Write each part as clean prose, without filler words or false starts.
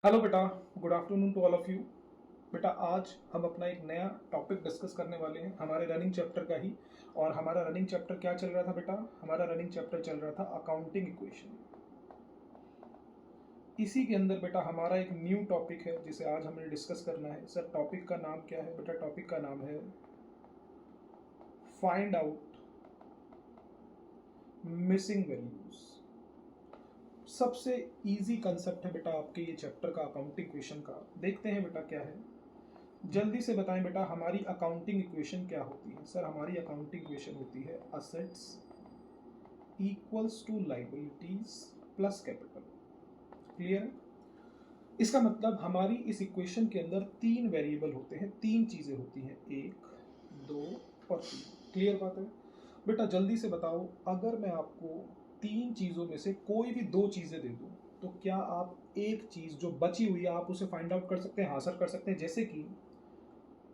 Hello बेटा, good afternoon to all of you. बेटा, आज हम अपना एक नया टॉपिक डिस्कस करने वाले हैं हमारे रनिंग चैप्टर का ही। और हमारा रनिंग चैप्टर क्या चल रहा था बेटा? हमारा रनिंग चैप्टर चल रहा था अकाउंटिंग इक्वेशन। इसी के अंदर बेटा हमारा एक न्यू टॉपिक है जिसे आज हमें डिस्कस करना है। सर, टॉपिक का नाम क्या है बेटा? टॉपिक का नाम है फाइंड आउट मिसिंग वैल्यूज। सबसे इजी कंसेप्ट है बेटा आपके ये चैप्टर का, अकाउंटिंग इक्वेशन का। देखते हैं बेटा क्या है। जल्दी से बताएं बेटा, हमारी अकाउंटिंग इक्वेशन क्या होती है? सर, हमारी अकाउंटिंग इक्वेशन होती है assets equals to liabilities plus capital. Clear है? इसका मतलब हमारी इस इक्वेशन के अंदर तीन वेरिएबल होते हैं, तीन चीजें होती हैं, एक, दो और तीन। क्लियर बात है बेटा? जल्दी से बताओ, अगर मैं आपको तीन चीजों में से कोई भी दो चीजें दे दूं तो क्या आप एक चीज जो बची हुई है आप उसे फाइंड आउट कर सकते हैं, हाँ सर कर सकते हैं। जैसे कि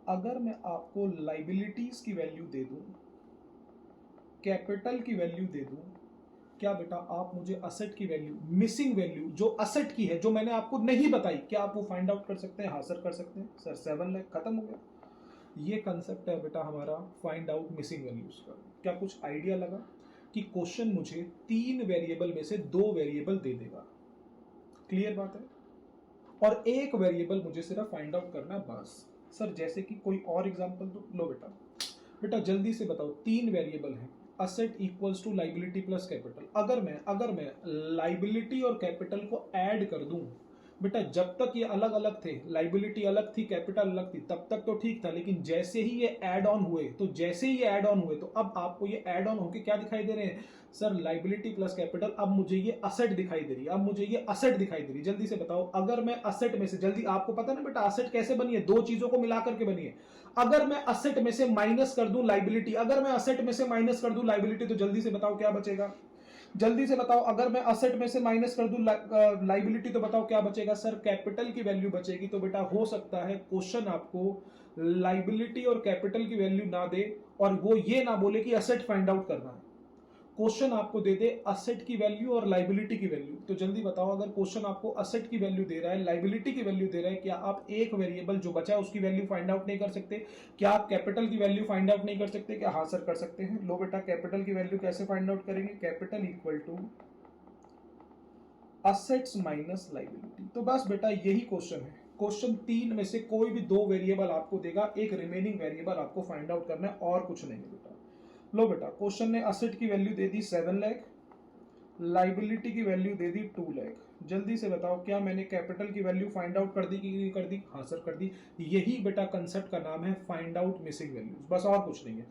अगर मैं आपको लाइबिलिटीज की वैल्यू दे दूं, कैपिटल की वैल्यू दे दूं, क्या बेटा आप मुझे असेट की वैल्यू, मिसिंग वैल्यू जो असेट की है, जो मैंने आपको नहीं बताई, क्या आप वो फाइंड आउट कर सकते हैं? हाँ सर कर सकते हैं। सर 7 लाख खत्म हो गया। ये कंसेप्ट है बेटा हमारा फाइंड आउट मिसिंग वैल्यूज का। क्या कुछ आइडिया लगा कि क्वेश्चन मुझे तीन वेरिएबल में से दो वेरिएबल दे देगा? क्लियर बात है? और एक वेरिएबल मुझे सिर्फ फाइंड आउट करना है बस। सर जैसे कि कोई और एग्जांपल दो। लो बेटा, बेटा जल्दी से बताओ, तीन वेरिएबल हैं, asset equals to liability plus capital. अगर मैं लाइबिलिटी और कैपिटल को ऐड कर दूं, बेटा जब तक ये अलग अलग थे, लाइबिलिटी अलग थी कैपिटल अलग थी, तब तक तो ठीक था। लेकिन जैसे ही ये ऐड ऑन हुए तो अब आपको ये ऐड ऑन होके क्या दिखाई दे रहे हैं? सर लाइबिलिटी प्लस कैपिटल, अब मुझे ये असेट दिखाई दे रही है, अब मुझे ये असेट दिखाई दे रही है। जल्दी से बताओ, अगर मैं असेट में से, जल्दी, आपको पता ना बेटा असेट कैसे बनी है? दो चीजों को मिलाकर के बनी है। अगर मैं असेट में से माइनस कर दूं लाइबिलिटी, तो जल्दी से बताओ क्या बचेगा? जल्दी से बताओ, अगर मैं असेट में से माइनस कर दूं लाइबिलिटी तो बताओ क्या बचेगा? सर कैपिटल की वैल्यू बचेगी। तो बेटा हो सकता है क्वेश्चन आपको लाइबिलिटी और कैपिटल की वैल्यू ना दे और वो ये ना बोले कि असेट फाइंड आउट करना है। क्वेश्चन आपको दे दे असेट की वैल्यू और लाइबिलिटी की वैल्यू। तो जल्दी बताओ, अगर क्वेश्चन आपको असेट की वैल्यू दे रहा है, लाइबिलिटी की वैल्यू दे रहा है, क्या आप एक वेरिएबल जो बचा है उसकी वैल्यू फाइंड आउट नहीं कर सकते? क्या आप कैपिटल की वैल्यू फाइंड आउट नहीं कर सकते? क्या हाँ सर कर सकते हैं। लो बेटा, कैपिटल की वैल्यू कैसे फाइंड आउट करेंगे? Capital equal to assets minus liability. तो बस बेटा यही क्वेश्चन है। क्वेश्चन तीन में से कोई भी दो वेरिएबल आपको देगा, एक रिमेनिंग वेरिएबल आपको फाइंड आउट करना है और कुछ नहीं है बेटा। लो बेटा, क्वेश्चन ने असेट की वैल्यू दे दी 7 लाख, लाइबिलिटी की वैल्यू दे दी 2 लाख। जल्दी से बताओ, क्या मैंने कैपिटल की वैल्यू फाइंड आउट कर दी कि नहीं कर दी? हाँ सर कर दी। यही बेटा कंसेप्ट का नाम है फाइंड आउट मिसिंग वैल्यूज, बस और कुछ नहीं है।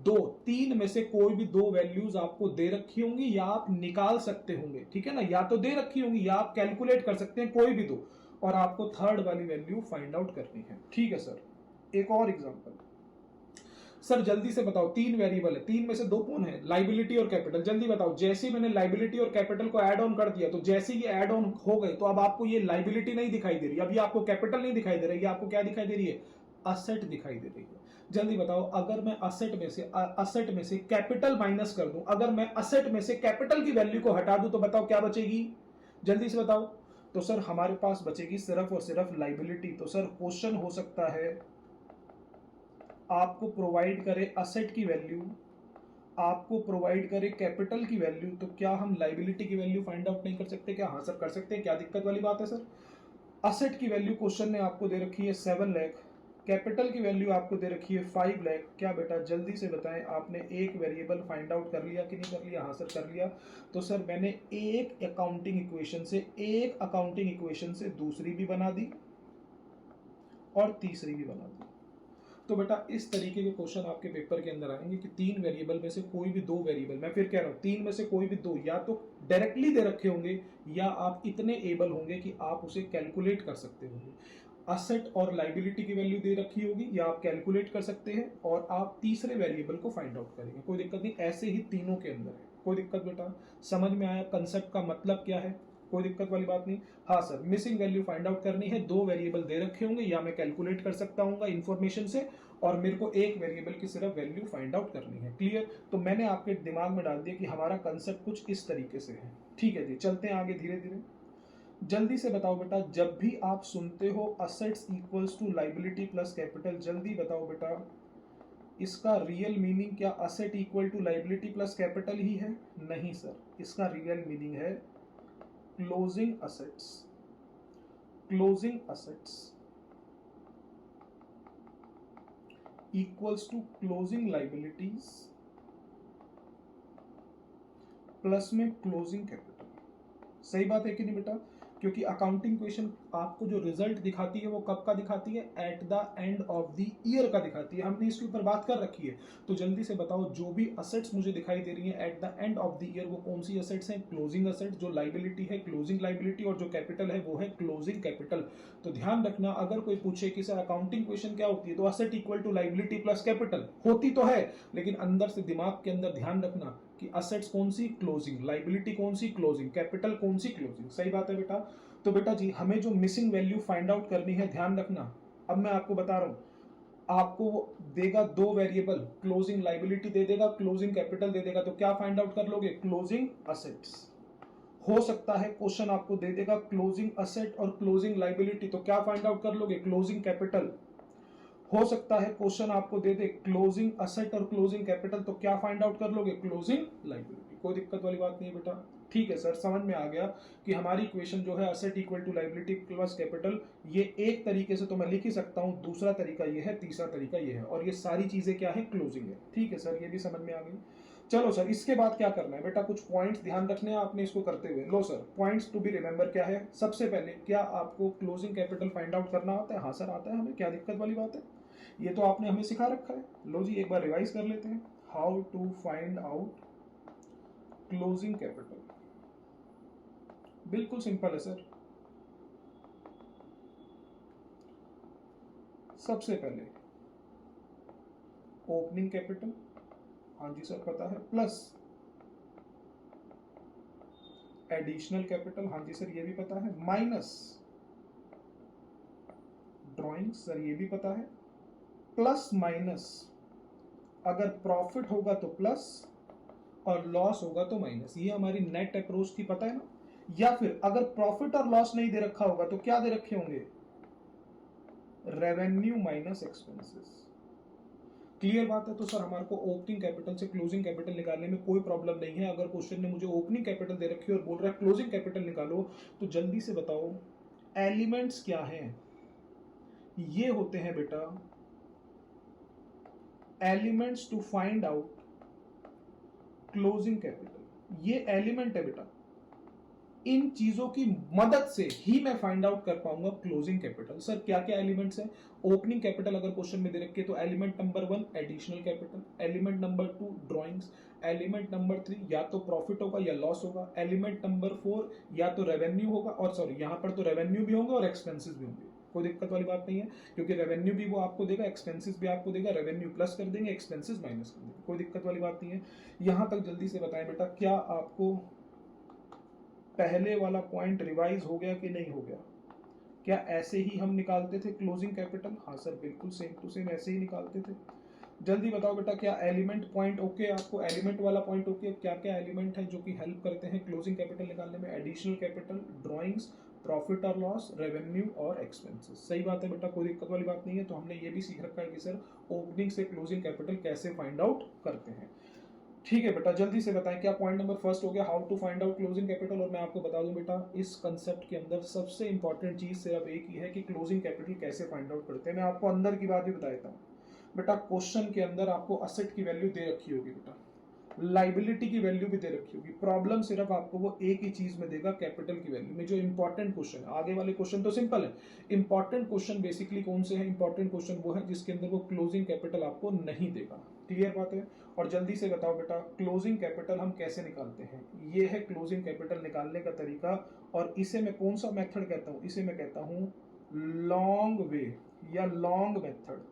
दो, तीन में से कोई भी दो वैल्यूज आपको दे रखी होंगी या आप निकाल सकते होंगे, ठीक है ना? या तो दे रखी होंगी या आप कैलकुलेट कर सकते हैं, कोई भी दो, और आपको थर्ड वाली वैल्यू फाइंड आउट करनी है। ठीक है सर, एक और एग्जांपल। सर जल्दी से बताओ, तीन वेरिएबल है, तीन में से दो कौन है? लाइबिलिटी और कैपिटल। जल्दी बताओ, जैसे ही मैंने लाइबिलिटी और कैपिटल को ऐड ऑन कर दिया, तो जैसे ही ये ऐड ऑन हो गए तो अब आपको ये लाइबिलिटी नहीं दिखाई दे रही, अब ये आपको कैपिटल नहीं दिखाई दे रही है, आपको क्या दिखाई दे रही है? असेट दिखाई दे रही है। जल्दी बताओ, अगर मैं असेट में से कैपिटल माइनस कर दूं, अगर मैं असेट में से कैपिटल की वैल्यू को हटा दूं, तो बताओ क्या बचेगी? जल्दी से बताओ। तो सर हमारे पास बचेगी सिर्फ और सिर्फ लाइबिलिटी। तो सर क्वेश्चन हो सकता है आपको प्रोवाइड करे असेट की वैल्यू, आपको प्रोवाइड करे कैपिटल की वैल्यू, तो क्या हम लाइबिलिटी की वैल्यू फाइंड आउट नहीं कर सकते? क्या हाँ सर कर सकते हैं। क्या दिक्कत वाली बात है सर? असेट की वैल्यू क्वेश्चन ने आपको दे रखी है 7 लाख, कैपिटल की वैल्यू आपको दे रखी है 5 लाख। क्या बेटा जल्दी से बताएं, आपने एक वेरिएबल फाइंड आउट कर लिया कि नहीं कर लिया? हाँ सर कर लिया। तो सर मैंने एक अकाउंटिंग इक्वेशन से दूसरी भी बना दी और तीसरी भी बना दी। तो बेटा इस तरीके के क्वेश्चन आपके पेपर के अंदर आएंगे कि तीन वेरिएबल में से कोई भी दो वेरिएबल, मैं फिर कह रहा हूं तीन में से कोई भी दो, या तो डायरेक्टली दे रखे होंगे या आप इतने एबल होंगे कि आप उसे कैलकुलेट कर सकते होंगे। असेट और लाइबिलिटी की वैल्यू दे रखी होगी या आप कैलकुलेट कर सकते हैं और आप तीसरे वेरिएबल को फाइंड आउट करेंगे, कोई दिक्कत नहीं। ऐसे ही तीनों के अंदर है, कोई दिक्कत बेटा? समझ में आया कंसेप्ट का मतलब क्या है? कोई दिक्कत वाली बात नहीं। हाँ sir, missing value find out करनी है, दो वेरिएबल दे रखे होंगे या मैं कैलकुलेट कर सकता हूँ इंफॉर्मेशन से, और मेरे को एक वेरिएबल की सिर्फ वैल्यू फाइंड आउट करनी है। क्लियर? तो मैंने आपके दिमाग में डाल दिया कि हमारा कंसेप्ट कुछ इस तरीके से है। ठीक है जी, चलते हैं आगे धीरे धीरे। जल्दी से बताओ बेटा, जब भी आप सुनते हो assets equals to liability plus capital, जल्दी बताओ बेटा इसका रियल मीनिंग क्या asset equal to liability plus capital ही है? नहीं सर, इसका रियल मीनिंग है closing assets, closing assets equals to closing liabilities plus में क्लोजिंग कैपिटल। सही बात है कि नहीं बेटा? क्योंकि अकाउंटिंग क्वेश्चन आपको जो रिजल्ट दिखाती है वो कब का दिखाती है? At the end of the year का दिखाती है। हमने इसके ऊपर बात कर रखी है। तो जल्दी से बताओ, जो भी असेट्स मुझे दिखाई दे रही है at the end of the year, वो कौन सी असेट्स हैं? Closing assets. जो लाइबिलिटी है क्लोजिंग लाइबिलिटी, और जो कैपिटल है वो है क्लोजिंग कैपिटल। तो ध्यान रखना, अगर कोई पूछे कि सर अकाउंटिंग क्वेश्चन क्या होती है, तो asset equal to liability plus capital होती तो है, लेकिन अंदर से दिमाग के अंदर ध्यान रखना कि असेट्स कौन सी? क्लोजिंग। लाइबिलिटी कौन सी? क्लोजिंग। कैपिटल कौन सी? क्लोजिंग। सही बात है बेटा? तो बेटा जी, हमें जो मिसिंग वैल्यू फाइंड आउट करनी है, ध्यान रखना, अब मैं आपको बता रहा हूं, आपको देगा दो वेरिएबल, क्लोजिंग लाइबिलिटी दे देगा, क्लोजिंग कैपिटल दे देगा। तो क्या फाइंड आउट कर लोगे? Closing assets. हो सकता है क्वेश्चन आपको दे देगा क्लोजिंग असेट और क्लोजिंग लाइबिलिटी, तो क्या फाइंड आउट कर लोगे? Closing capital. हो सकता है क्वेश्चन आपको दे दे क्लोजिंग असेट और क्लोजिंग कैपिटल, तो क्या फाइंड आउट कर लोगे? Closing liability. कोई दिक्कत वाली बात नहीं है बेटा। ठीक है सर, समझ में आ गया कि हमारी इक्वेशन जो है asset equal to liability plus capital, ये एक तरीके से तो मैं लिख ही सकता हूं, दूसरा तरीका ये है, तीसरा तरीका ये है, और ये सारी चीजें क्या है? क्लोजिंग है। ठीक है सर, ये भी समझ में आ गई। चलो सर, इसके बाद क्या करना है बेटा? कुछ पॉइंट्स ध्यान रखने हैं आपने इसको करते हुए। लो sir, points to be remember क्या है? सबसे पहले, क्या आपको क्लोजिंग कैपिटल फाइंड आउट करना आता है? हाँ सर आता है हमें, क्या दिक्कत वाली बात है? ये तो आपने हमें सिखा रखा है। लो जी, एक बार रिवाइज कर लेते हैं। How to find out closing capital. बिल्कुल सिंपल है सर। सबसे पहले ओपनिंग कैपिटल, हाँ जी सर पता है, प्लस एडिशनल कैपिटल, हाँ जी सर ये भी पता है, माइनस ड्राइंग्स, सर ये भी पता है, प्लस माइनस, अगर प्रॉफिट होगा तो प्लस और लॉस होगा तो माइनस। ये हमारी नेट अप्रोच थी, पता है ना? या फिर अगर प्रॉफिट और लॉस नहीं दे रखा होगा तो क्या दे रखे होंगे? Revenue minus expenses. क्लियर बात है? तो सर हमारे को ओपनिंग कैपिटल से क्लोजिंग कैपिटल निकालने में कोई प्रॉब्लम नहीं है। अगर क्वेश्चन ने मुझे ओपनिंग कैपिटल दे रखी है और बोल रहा है क्लोजिंग कैपिटल निकालो, तो जल्दी से बताओ एलिमेंट्स क्या हैं? ये होते हैं बेटा elements to find out closing capital. ये एलिमेंट है बेटा, इन चीजों की मदद से ही मैं फाइंड आउट कर पाऊंगा क्लोजिंग कैपिटल। सर क्या क्या एलिमेंट्स हैं? ओपनिंग कैपिटल अगर क्वेश्चन में दे रखे तो element number 1 additional capital, element number 2 drawings, element number 3 या तो प्रॉफिट होगा या लॉस होगा, एलिमेंट नंबर 4 या तो रेवेन्यू होगा, और सॉरी यहां पर तो रेवेन्यू भी होंगे और एक्सपेंसेस भी होंगे। कोई दिक्कत वाली बात नहीं है, क्योंकि रेवेन्यू भी वो आपको देगा, एक्सपेंसेस भी आपको देगा। रेवेन्यू प्लस कर देंगे, एक्सपेंसेस माइनस कर देंगे, कोई दिक्कत वाली बात नहीं है। यहां तक जल्दी से बताएं बेटा, क्या आपको पहले वाला पॉइंट रिवाइज हो गया कि नहीं हो गया? क्या ऐसे ही हम निकालते थे क्लोजिंग कैपिटल? हाँ सर बिल्कुल सेम टू सेम ऐसे ही निकालते थे। जल्दी बताओ बेटा, क्या एलिमेंट पॉइंट ओके? आपको एलिमेंट वाला पॉइंट ओके? क्या क्या एलिमेंट है जो कि हेल्प करते हैं क्लोजिंग कैपिटल निकालने में? एडिशनल कैपिटल, ड्राइंग्स, प्रॉफिट और लॉस, रेवेन्यू और एक्सपेंसेस। सही बात है बेटा, कोई दिक्कत वाली बात नहीं है। तो हमने ये भी सीख रखा है कि सर ओपनिंग से क्लोजिंग कैपिटल कैसे फाइंड आउट करते हैं। ठीक है बेटा, जल्दी से बताएं क्या पॉइंट नंबर फर्स्ट हो गया, how to find out closing capital. और मैं आपको बता दूं बेटा, इस कंसेप्ट के अंदर सबसे इंपॉर्टेंट चीज सिर्फ एक ही है कि क्लोजिंग कैपिटल कैसे फाइंड आउट करते हैं। मैं आपको अंदर की बात भी बता देता हूँ बेटा। क्वेश्चन के अंदर आपको असेट की वैल्यू दे रखी होगी बेटा, लाइबिलिटी की वैल्यू भी दे रखी होगी। प्रॉब्लम सिर्फ आपको वो एक ही चीज में देगा, कैपिटल की वैल्यू में। जो इंपॉर्टेंट क्वेश्चन है, आगे वाले क्वेश्चन तो सिंपल है, इंपॉर्टेंट क्वेश्चन बेसिकली कौन से हैं? इंपॉर्टेंट क्वेश्चन वो है जिसके अंदर वो क्लोजिंग कैपिटल आपको नहीं देगा। क्लियर बात है? और जल्दी से बताओ बेटा, क्लोजिंग कैपिटल हम कैसे निकालते हैं? ये है क्लोजिंग कैपिटल निकालने का तरीका, और इसे मैं कौन सा मेथड कहता हूं? इसे मैं कहता हूं लॉन्ग वे या लॉन्ग मेथड।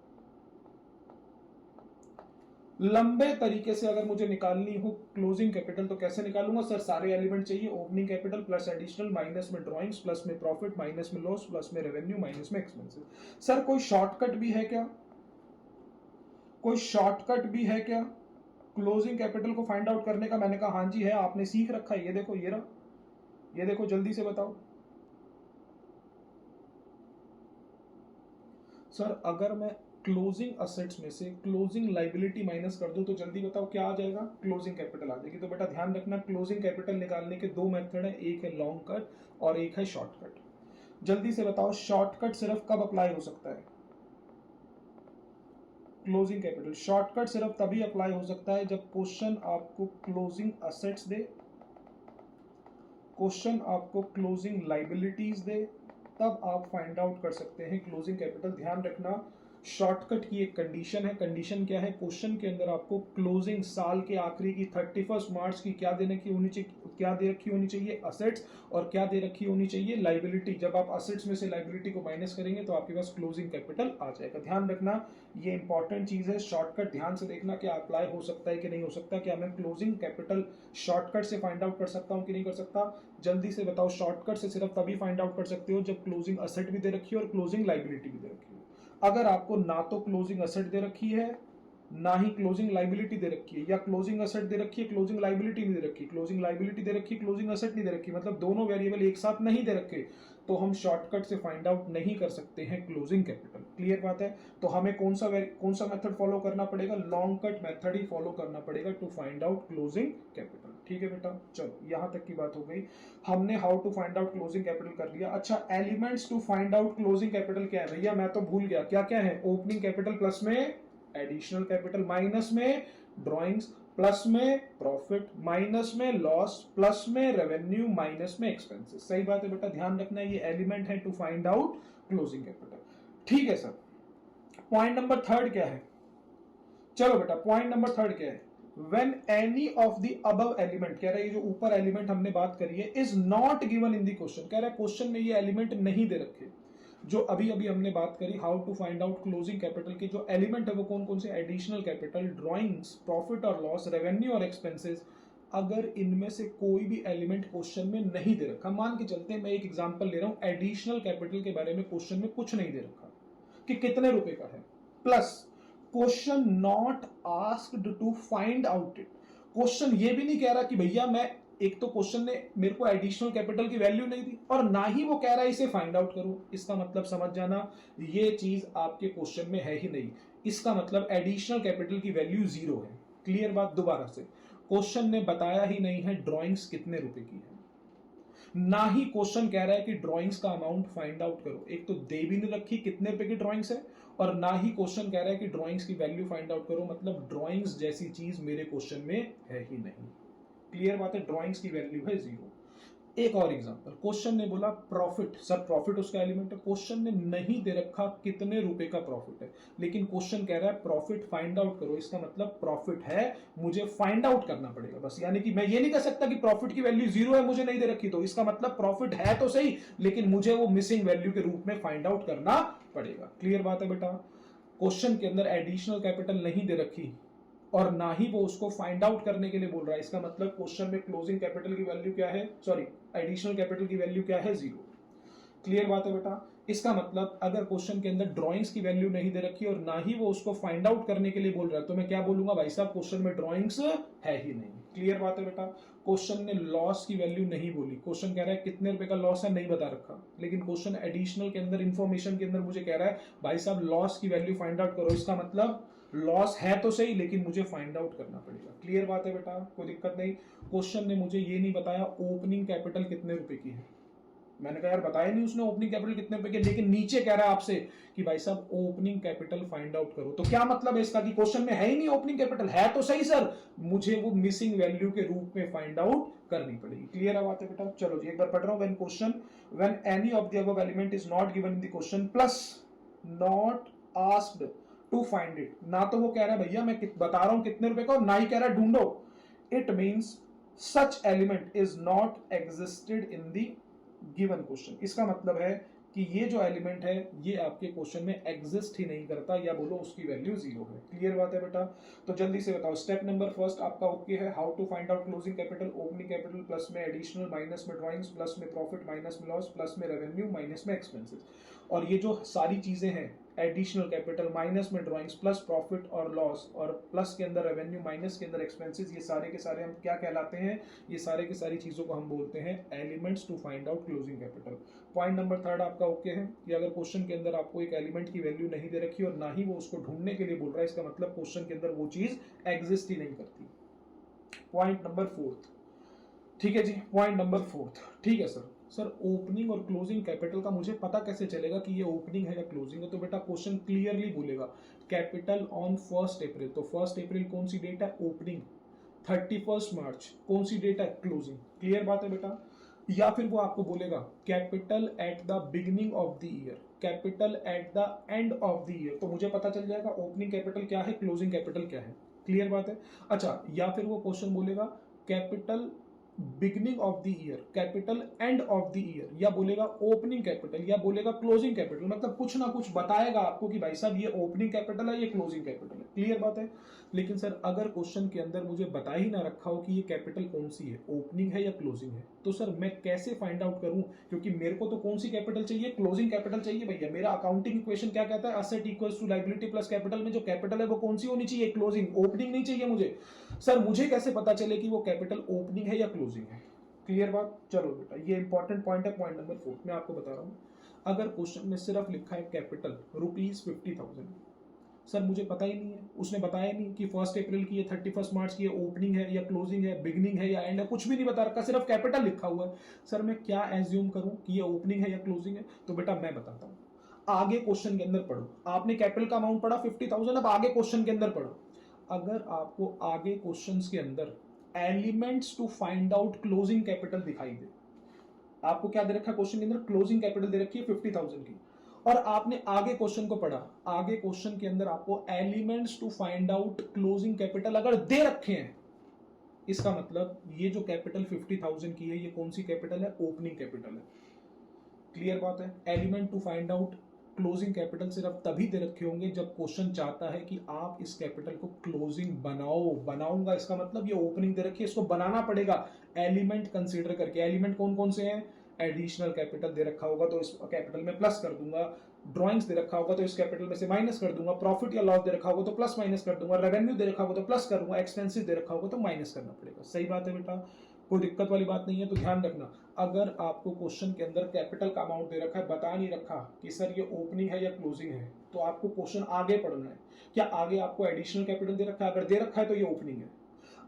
लंबे तरीके से अगर मुझे निकालनी हो क्लोजिंग कैपिटल तो कैसे निकालूंगा? सर सारे एलिमेंट चाहिए, opening capital plus additional, minus में ड्राइंग्स, प्लस में प्रॉफिट, माइनस में लॉस, प्लस में रेवेन्यू, माइनस में एक्सपेंसेस। सर कोई शॉर्टकट भी है क्या? कोई शॉर्टकट भी है क्या क्लोजिंग कैपिटल को फाइंड आउट करने का? मैंने कहा हाँ जी है, आपने सीख रखा है। ये देखो, ये रहा, ये देखो, जल्दी से बताओ। सर अगर मैं क्लोजिंग असेट्स में से क्लोजिंग लाइबिलिटी माइनस कर दूं तो जल्दी बताओ क्या आ जाएगा, क्लोजिंग कैपिटल आ जाएगी। तो बेटा ध्यान रखना, क्लोजिंग कैपिटल निकालने के दो मेथड है, एक है लॉन्ग कट और एक है शॉर्टकट। जल्दी से बताओ शॉर्टकट सिर्फ कब अप्लाई हो सकता है, क्लोजिंग कैपिटल शॉर्टकट सिर्फ तभी अप्लाई हो सकता है जब क्वेश्चन आपको क्लोजिंग असेट्स दे, क्वेश्चन आपको क्लोजिंग लाइबिलिटीज दे, तब आप फाइंड आउट कर सकते हैं क्लोजिंग कैपिटल। ध्यान रखना शॉर्टकट की एक कंडीशन है, कंडीशन क्या है, क्वेश्चन के अंदर आपको क्लोजिंग साल के आखिरी की 31 मार्च की क्या देने की होनी चाहिए, क्या दे रखी होनी चाहिए असेट्स, और क्या दे रखी होनी चाहिए लाइबिलिटी। जब आप असेट्स में से लाइबिलिटी को माइनस करेंगे तो आपके पास क्लोजिंग कैपिटल आ जाएगा। ध्यान रखना ये इंपॉर्टेंट चीज है, शॉर्टकट ध्यान से देखना क्या अप्लाई हो सकता है कि नहीं हो सकता, क्या मैं क्लोजिंग कैपिटल शॉर्टकट से फाइंड आउट कर सकता हूं कि नहीं कर सकता। जल्दी से बताओ शॉर्टकट से सिर्फ तभी फाइंड आउट कर सकते हो जब क्लोजिंग असेट भी दे रखी है और क्लोजिंग लाइबिलिटी भी दे रखी है। अगर आपको ना तो क्लोजिंग असेट दे रखी है ना ही क्लोजिंग लाइबिलिटी दे रखी है, या क्लोजिंग असेट दे रखी है क्लोजिंग लाइबिलिटी नहीं दे रखी, क्लोजिंग लाइबिलिटी दे रखी क्लोजिंग असेट नहीं दे रखी, मतलब दोनों वेरिएबल एक साथ नहीं दे रखे, तो हम शॉर्टकट से फाइंड आउट नहीं कर सकते हैं क्लोजिंग कैपिटल। क्लियर बात है। तो हमें कौन सा मेथड फॉलो करना पड़ेगा, लॉन्ग कट मेथड ही फॉलो करना पड़ेगा to find out closing capital. ठीक है बेटा, चलो यहां तक की बात हो गई, हमने how to find out closing capital कर लिया। अच्छा elements to find out closing capital क्या है भैया, मैं तो भूल गया क्या क्या है, ओपनिंग कैपिटल प्लस में एडिशनल कैपिटल, माइनस में ड्रॉइंग्स, प्लस में प्रॉफिट, माइनस में लॉस, प्लस में रेवेन्यू, माइनस में एक्सपेंसेस। सही बात है बेटा, ध्यान रखना ये एलिमेंट है to find out closing capital. ठीक है सर, पॉइंट नंबर थर्ड क्या है, चलो बेटा पॉइंट नंबर थर्ड क्या है, when any of the above element, कह रहा है ये जो ऊपर एलिमेंट हमने बात करी है is not given in the question, कह रहा है क्वेश्चन में ये एलिमेंट नहीं दे रखे। जो अभी अभी हमने बात करी how to find out closing capital के जो एलिमेंट है वो कौन कौन से, एडिशनल कैपिटल, ड्रॉइंग्स, प्रॉफिट और लॉस, रेवेन्यू और एक्सपेंसेस। अगर इनमें से कोई भी एलिमेंट क्वेश्चन में नहीं दे रखा, मान के चलते हैं मैं एक एग्जांपल ले रहा हूं, एडिशनल कैपिटल के बारे में क्वेश्चन में कुछ नहीं दे रखा कि कितने रुपए का है, plus question not asked to find out it, question ये भी नहीं कह रहा कि भैया मैं, एक तो क्वेश्चन ने मेरे को एडिशनल कैपिटल की वैल्यू नहीं दी और ना ही वो कह रहा है इसे फाइंड आउट करो। इसका मतलब समझ जाना ये चीज आपके क्वेश्चन में है ही नहीं, इसका मतलब एडिशनल कैपिटल की वैल्यू जीरो है। क्लियर बात, दोबारा से क्वेश्चन ने बताया ही नहीं है ड्रॉइंग्स कितने रुपए की है, ना ही क्वेश्चन कह रहा है कि ड्रॉइंग्स का अमाउंट फाइंड आउट करो, एक तो दे भी नहीं रखी कितने रुपए की ड्रॉइंग्स है, और ना ही क्वेश्चन कह रहा है कि ड्रॉइंग्स की वैल्यू फाइंड आउट करो, मतलब ड्रॉइंग्स जैसी चीज मेरे क्वेश्चन में है ही नहीं। क्लियर बात है, ड्रॉइंग्स की वैल्यू है जीरो। एक और एग्जांपल, क्वेश्चन ने बोला प्रॉफिट, सर प्रॉफिट उसका एलिमेंट है, क्वेश्चन ने नहीं दे रखा कितने रुपए का प्रॉफिट है, लेकिन क्वेश्चन कह रहा है प्रॉफिट फाइंड आउट करो, इसका मतलब प्रॉफिट है, मुझे फाइंड आउट करना पड़ेगा बस। यानी कि मैं ये नहीं कह सकता कि प्रॉफिट की वैल्यू जीरो है मुझे नहीं दे रखी, तो इसका मतलब प्रॉफिट है तो सही लेकिन मुझे वो मिसिंग वैल्यू के रूप में फाइंड आउट करना पड़ेगा। क्लियर बात है बेटा, क्वेश्चन के अंदर एडिशनल कैपिटल नहीं दे रखी और ना ही वो उसको फाइंड आउट करने के लिए बोल रहा है, इसका मतलब क्वेश्चन में क्लोजिंग कैपिटल की वैल्यू क्या है, सॉरी एडिशनल कैपिटल की वैल्यू क्या है, जीरो। क्लियर बात है बेटा, इसका मतलब अगर क्वेश्चन के अंदर ड्राइंग्स की वैल्यू नहीं दे रखी और ना ही वो उसको फाइंड आउट करने के लिए बोल रहा है तो मैं क्या बोलूंगा, भाई साहब क्वेश्चन में ड्राइंग्स है ही नहीं। क्लियर बात है बेटा, क्वेश्चन ने लॉस की वैल्यू नहीं बोली, क्वेश्चन कह रहा है कितने रुपए का लॉस है नहीं बता रखा, लेकिन क्वेश्चन एडिशनल के अंदर इंफॉर्मेशन के अंदर मुझे कह रहा है भाई साहब लॉस की वैल्यू फाइंड आउट करो, इसका मतलब लॉस है तो सही लेकिन मुझे फाइंड आउट करना पड़ेगा। क्लियर बात है बेटा, कोई दिक्कत नहीं। क्वेश्चन ने मुझे ये नहीं बताया ओपनिंग कैपिटल कितने रुपए की है, मैंने कहा यार बताया नहीं उसने ओपनिंग कैपिटल कितने रुपए की, लेकिन नीचे कह रहा है आपसे कि भाई साहब ओपनिंग कैपिटल फाइंड आउट करो, तो क्या मतलब है इसका कि क्वेश्चन में है ही नहीं ओपनिंग कैपिटल, है तो सही सर, मुझे वो मिसिंग वैल्यू के रूप में फाइंड आउट करनी पड़ेगी। क्लियर है बात है बेटा, चलो जी एक बार पढ़ रहा हूं, when any of the above element is not given in the question plus not asked to find it, ना तो वो कह रहा है भैया मैं बता रहा हूं कितने रुपए का और ना ही कह रहा है ढूंढो, it means such element is not existed in the given question, इसका मतलब है कि ये जो एलिमेंट है ये आपके क्वेश्चन में एग्जिस्ट ही नहीं करता, या बोलो उसकी वैल्यू जीरो है। क्लियर बात है बेटा, तो जल्दी से बताओ स्टेप नंबर फर्स्ट आपका ओके है, how to find out closing capital, opening capital plus में एडिशनल, माइनस में ड्राइंग्स, प्लस में प्रॉफिट, माइनस में लॉस, प्लस में रेवेन्यू, माइनस में एक्सपेंसेस। और ये जो सारी चीजें हैं एडिशनल कैपिटल, माइनस में ड्राइंग्स, प्लस प्रॉफिट और लॉस, और प्लस के अंदर रेवेन्यू, माइनस के अंदर एक्सपेंसेस, ये सारे के सारे हम क्या कहलाते हैं, ये सारे की सारी चीज़ों को हम बोलते हैं elements to find out closing capital. Point number 3 आपका ओके है कि अगर क्वेश्चन के अंदर आपको एक एलिमेंट की वैल्यू नहीं दे रखी और ना ही वो उसको ढूंढने के लिए बोल रहा है, इसका मतलब क्वेश्चन के अंदर वो चीज़ एग्जिस्ट ही नहीं करती। पॉइंट नंबर 4, ठीक है जी, पॉइंट नंबर 4, ठीक है सर। सर ओपनिंग और क्लोजिंग कैपिटल का मुझे पता कैसे चलेगा कि ये ओपनिंग है या क्लोजिंग है? तो बेटा क्वेश्चन क्लियरली बोलेगा कैपिटल ऑन 1 अप्रैल, तो 1 अप्रैल कौन सी डेट है? ओपनिंग। 31 मार्च कौन सी डेट है? क्लोजिंग। क्लियर बात है बेटा। या फिर वो आपको बोलेगा capital at the beginning of the year, capital at the end of the year, तो मुझे पता चल जाएगा ओपनिंग कैपिटल क्या है, क्लोजिंग कैपिटल क्या है। क्लियर बात है। अच्छा, या फिर वो क्वेश्चन बोलेगा capital beginning of the year, capital end of the year, या बोलेगा ओपनिंग कैपिटल, या बोलेगा क्लोजिंग कैपिटल, मतलब कुछ ना कुछ बताएगा आपको कि भाई साहब ये ओपनिंग कैपिटल है, ये क्लोजिंग कैपिटल है। क्लियर बात है। लेकिन सर अगर क्वेश्चन के अंदर मुझे बता ही ना रखा हो कि ये कैपिटल कौन सी है, ओपनिंग है या क्लोजिंग है, तो सर मैं कैसे फाइंड आउट करूं? क्योंकि मेरे को तो कौन सी कैपिटल चाहिए? क्लोजिंग कैपिटल चाहिए भैया। मेरा अकाउंटिंग इक्वेशन क्या कहता है? Asset equals to liability plus capital में जो कैपिटल है वो कौन सी होनी चाहिए? क्लोजिंग। ओपनिंग नहीं चाहिए मुझे। सर मुझे कैसे पता चले कि वो कैपिटल ओपनिंग है या क्लोजिंग है? क्लियर बात। चलो बेटा ये इंपॉर्टेंट पॉइंट है, पॉइंट नंबर 4 मैं आपको बता रहा हूँ। अगर क्वेश्चन में सिर्फ लिखा है कैपिटल ₹50,000, सर मुझे पता ही नहीं है, उसने बताया नहीं कि 1 अप्रैल की है, 31 मार्च की है, ओपनिंग है या क्लोजिंग है, बिगनिंग है या एंड है, कुछ भी नहीं बता रखा, सिर्फ कैपिटल लिखा हुआ है। सर मैं क्या एज्यूम करूं कि ये ओपनिंग है या क्लोजिंग है? तो बेटा मैं बताता हूँ, आगे क्वेश्चन के अंदर पढ़ो। आपने कैपिटल का अमाउंट पढ़ा 50,000, अब आगे क्वेश्चन के अंदर पढ़ो। अगर आपको आगे क्वेश्चन के अंदर elements to find out closing capital दिखाई दे, आपको क्या दे रखा है क्वेश्चन के अंदर? क्लोजिंग कैपिटल दे रखी है 50,000 की, और आपने आगे क्वेश्चन को पढ़ा, आगे क्वेश्चन के अंदर आपको elements to find out closing capital अगर दे रखे हैं, इसका मतलब ये जो कैपिटल 50,000 की है ये कौन सी कैपिटल है? ओपनिंग कैपिटल है। क्लियर बात है। Element to find out closing capital सिर्फ तभी दे रखे होंगे जब क्वेश्चन चाहता है कि आप इस कैपिटल को क्लोजिंग बनाओ। बनाऊंगा इसका मतलब ये ओपनिंग दे रखी है, इसको बनाना पड़ेगा एलिमेंट कंसीडर करके। एलिमेंट कौन कौन से हैं? एडिशनल कैपिटल दे रखा होगा तो इस कैपिटल में प्लस कर दूंगा, ड्राइंग्स दे रखा होगा तो इस कैपिटल में से माइनस कर दूंगा, प्रॉफिट या लॉस दे रखा होगा तो प्लस माइनस कर दूंगा, रेवेन्यू दे रखा होगा तो प्लस करूंगा, एक्सपेंसिव दे रखा होगा तो माइनस करना पड़ेगा। सही बात है बेटा, कोई दिक्कत वाली बात नहीं है। तो ध्यान रखना, अगर आपको क्वेश्चन के अंदर कैपिटल का अमाउंट दे रखा है, बता नहीं रखा कि सर ये ओपनिंग है या क्लोजिंग है, तो आपको क्वेश्चन आगे पढ़ना है। क्या आगे आपको एडिशनल कैपिटल दे रखा है? अगर दे रखा है तो ये ओपनिंग है,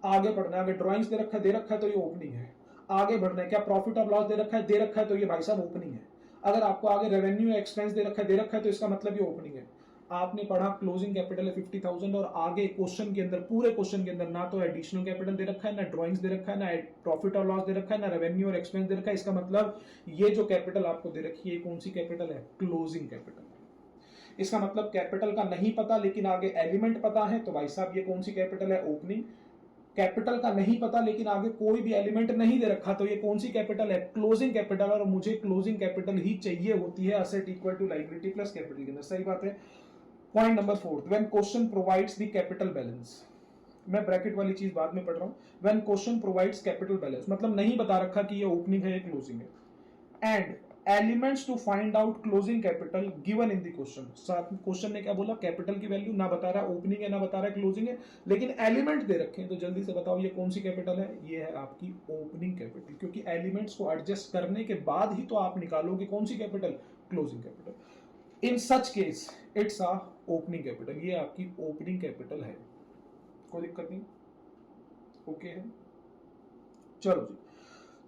आगे बढ़ना है। अगर ड्राइंग्स दे रखा है तो ये ओपनिंग है, आगे बढ़ना है। क्या प्रॉफिट और लॉस दे रखा है तो ये भाई साहब ओपनिंग है। अगर आपको आगे रेवेन्यू या एक्सपेंस दे रखा है तो इसका मतलब ये ओपनिंग है। आपने पढ़ा क्लोजिंग कैपिटल है 50,000 और आगे क्वेश्चन के अंदर, पूरे क्वेश्चन के अंदर ना तो एडिशनल कैपिटल दे रखा है, ना ड्राइंग्स दे रखा है, ना प्रॉफिट और लॉस दे रखा है, ना रेवेन्यू और एक्सपेंस दे रखा है। इसका मतलब ये जो कैपिटल आपको दे रखी है कौन सी कैपिटल है? क्लोजिंग कैपिटल है। इसका मतलब कैपिटल का नहीं पता लेकिन आगे एलिमेंट पता है, तो भाई साहब ये कौन सी कैपिटल है? ओपनिंग। कैपिटल का नहीं पता लेकिन आगे कोई भी एलिमेंट नहीं दे रखा, तो ये कौन सी कैपिटल है? Closing capital. और मुझे क्लोजिंग कैपिटल ही चाहिए होती है asset equal to liability plus capital के अंदर। सही बात है। Point number 4, when question provides the capital balance, मैं ब्रैकेट वाली चीज बाद में पढ़ रहा हूं। When question provides capital balance मतलब नहीं बता रखा कि ये ओपनिंग है या क्लोजिंग है, and elements to find out closing capital given in the question. साथ में क्वेश्चन ने क्या बोला? कैपिटल की वैल्यू ना बता रहा है ओपनिंग है, ना बता रहा है क्लोजिंग है, लेकिन एलिमेंट दे रखे हैं। तो जल्दी से बताओ ये कौन सी कैपिटल है? ये है आपकी ओपनिंग कैपिटल, क्योंकि एलिमेंट्स को एडजस्ट करने के बाद ही तो आप निकालोगे कौन सी capital? Closing capital. In such case it's a opening capital, ये आपकी ओपनिंग कैपिटल है। कोई दिक्कत नहीं, ओके है। चलो जी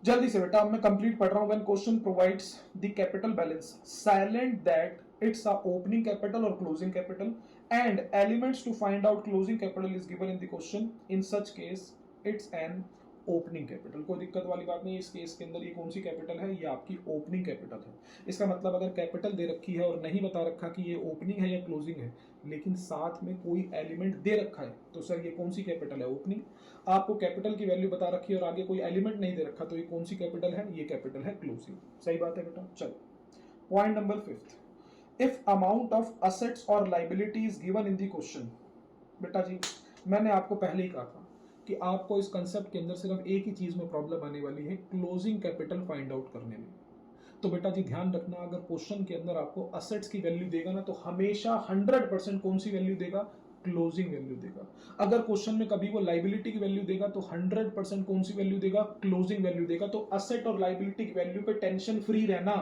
जल्दी से बेटा, मैं कंप्लीट पढ़ रहा हूं। When question provides the capital balance silent that it's a opening capital और closing capital and elements to find out closing capital is given in the question, in such case it's an opening capital. कोई दिक्कत वाली बात नहीं। इस case के अंदर ये कौन सी कैपिटल है? ये आपकी ओपनिंग कैपिटल है। इसका मतलब अगर कैपिटल दे रखी है और नहीं बता रखा कि ये ओपनिंग है या क्लोजिंग है, लेकिन साथ में कोई एलिमेंट दे रखा है, तो सर ये कौन सी कैपिटल है? ओपनिंग। आपको कैपिटल की वैल्यू बता रखी है और आगे कोई एलिमेंट नहीं दे रखा, तो ये कौन सी कैपिटल है? ये कैपिटल है क्लोजिंग। सही बात है बेटा। चलो point number 5, if amount of assets और liability is given in the question. बेटा जी मैंने आपको पहले ही कहा था कि आपको इस कंसेप्ट के अंदर सिर्फ एक ही चीज में प्रॉब्लम आने वाली है, क्लोजिंग कैपिटल फाइंड आउट करने में। तो बेटा जी ध्यान रखना, अगर क्वेश्चन के अंदर आपको असेट्स की वैल्यू देगा ना, तो हमेशा 100% कौन सी वैल्यू देगा, क्लोजिंग वैल्यू देगा। अगर क्वेश्चन में कभी वो लाइबिलिटी की वैल्यू देगा तो 100% कौन सी वैल्यू देगा, क्लोजिंग वैल्यू देगा। तो असेट और लाइबिलिटी की वैल्यू पे टेंशन फ्री रहना।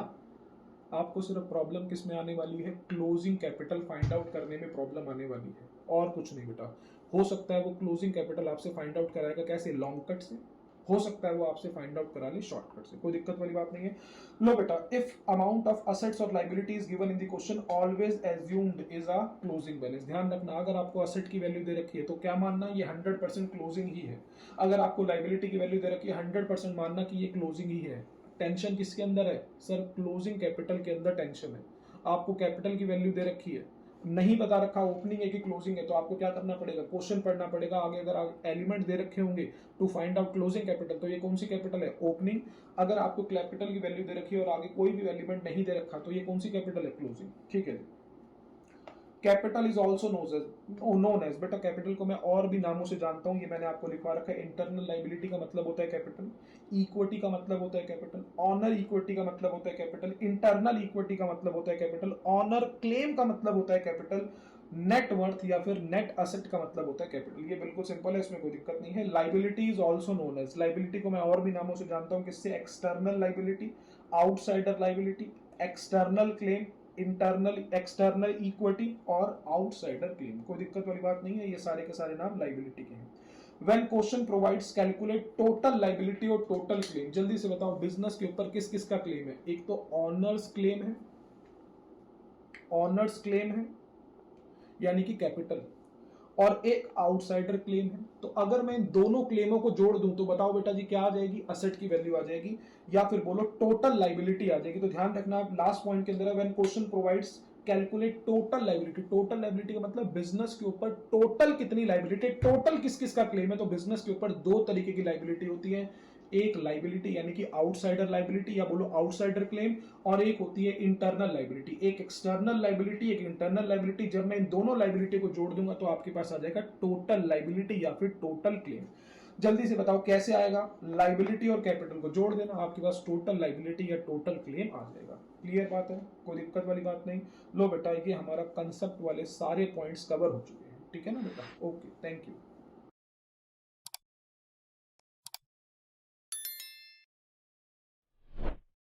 आपको सिर्फ प्रॉब्लम किस में आने वाली है, क्लोजिंग कैपिटल फाइंड आउट करने में प्रॉब्लम आने वाली है, और कुछ नहीं बेटा। हो सकता है वो क्लोजिंग कैपिटल आपसे फाइंड आउट कराएगा कैसे, लॉन्ग कट से, हो सकता है वो आपसे फाइंड आउट करा ले शॉर्टकट से, कोई दिक्कत वाली बात नहीं है। लो बेटा, इफ अमाउंट ऑफ असेट्स और liabilities given in the question always assumed is a closing balance. ध्यान रखना, अगर आपको असेट की वैल्यू दे रखी है तो क्या मानना, ये 100% क्लोजिंग ही है। अगर आपको लाइबिलिटी की वैल्यू दे रखी है 100% मानना कि ये क्लोजिंग ही है। टेंशन किसके अंदर है सर, क्लोजिंग कैपिटल के अंदर टेंशन है। आपको कैपिटल की वैल्यू दे रखी है, नहीं बता रखा ओपनिंग है कि क्लोजिंग है, तो आपको क्या करना पड़ेगा, क्वेश्चन पढ़ना पड़ेगा। आगे अगर एलिमेंट दे रखे होंगे to find out closing capital, तो ये कौन सी कैपिटल है, ओपनिंग। अगर आपको कैपिटल की वैल्यू दे रखी है और आगे कोई भी एलिमेंट नहीं दे रखा, तो ये कौन सी कैपिटल है, क्लोजिंग। ठीक है। Capital is also known as, बेटा कैपिटल को मैं और भी नामों से जानता हूं, ये मैंने आपको लिखवा रखा है। इंटरनल लाइबिलिटी का मतलब होता है कैपिटल, इक्विटी का मतलब होता है कैपिटल, ऑनर इक्विटी का मतलब होता है कैपिटल, इंटरनल इक्विटी का मतलब होता है कैपिटल, ऑनर क्लेम का मतलब होता है कैपिटल, नेट वर्थ या फिर नेट असेट का मतलब होता है कैपिटल। ये बिल्कुल सिंपल है, इसमें कोई दिक्कत नहीं है। Liability is also known as, liability को मैं और भी नामों से जानता हूँ, किससे, external liability, outsider liability, external claim, internal external equity और आउटसाइडर क्लेम। कोई दिक्कत वाली बात नहीं है, ये सारे के सारे नाम लाइबिलिटी के हैं। When question provides calculate total liability और टोटल क्लेम, जल्दी से बताओ बिजनेस के ऊपर किस किस का क्लेम है। एक तो ऑनर्स क्लेम है, ऑनर्स क्लेम है यानी कि कैपिटल, और एक आउटसाइडर क्लेम है। तो अगर मैं इन दोनों क्लेमों को जोड़ दूं तो बताओ बेटा जी क्या आ जाएगी, असेट की वैल्यू आ जाएगी, या फिर बोलो टोटल लाइबिलिटी आ जाएगी। तो ध्यान रखना, लास्ट पॉइंट के अंदर है when question provides calculate total liability. Total liability का मतलब बिजनेस के ऊपर टोटल कितनी लाइबिलिटी, टोटल किस किस का क्लेम है। तो बिजनेस के ऊपर दो तरीके की लाइबिलिटी होती है, एक लाइबिलिटी यानी कि आउटसाइडर लाइबिलिटी या बोलो आउटसाइडर क्लेम, और एक होती है इंटरनल लाइबिलिटी, एक एक्सटर्नल लाइबिलिटी, एक इंटरनल लाइबिलिटी। जब मैं इन दोनों लाइबिलिटी को जोड़ दूंगा तो आपके पास आ जाएगा टोटल लाइबिलिटी या फिर टोटल क्लेम। जल्दी से बताओ कैसे आएगा, लाइबिलिटी और कैपिटल को जोड़ देना, आपके पास टोटल लाइबिलिटी या टोटल क्लेम आ जाएगा। क्लियर बात है, कोई दिक्कत वाली बात नहीं। लो बेटा, ये हमारा कंसेप्ट वाले सारे पॉइंट्स कवर हो चुके हैं, ठीक है ना बेटा। Okay, thank you.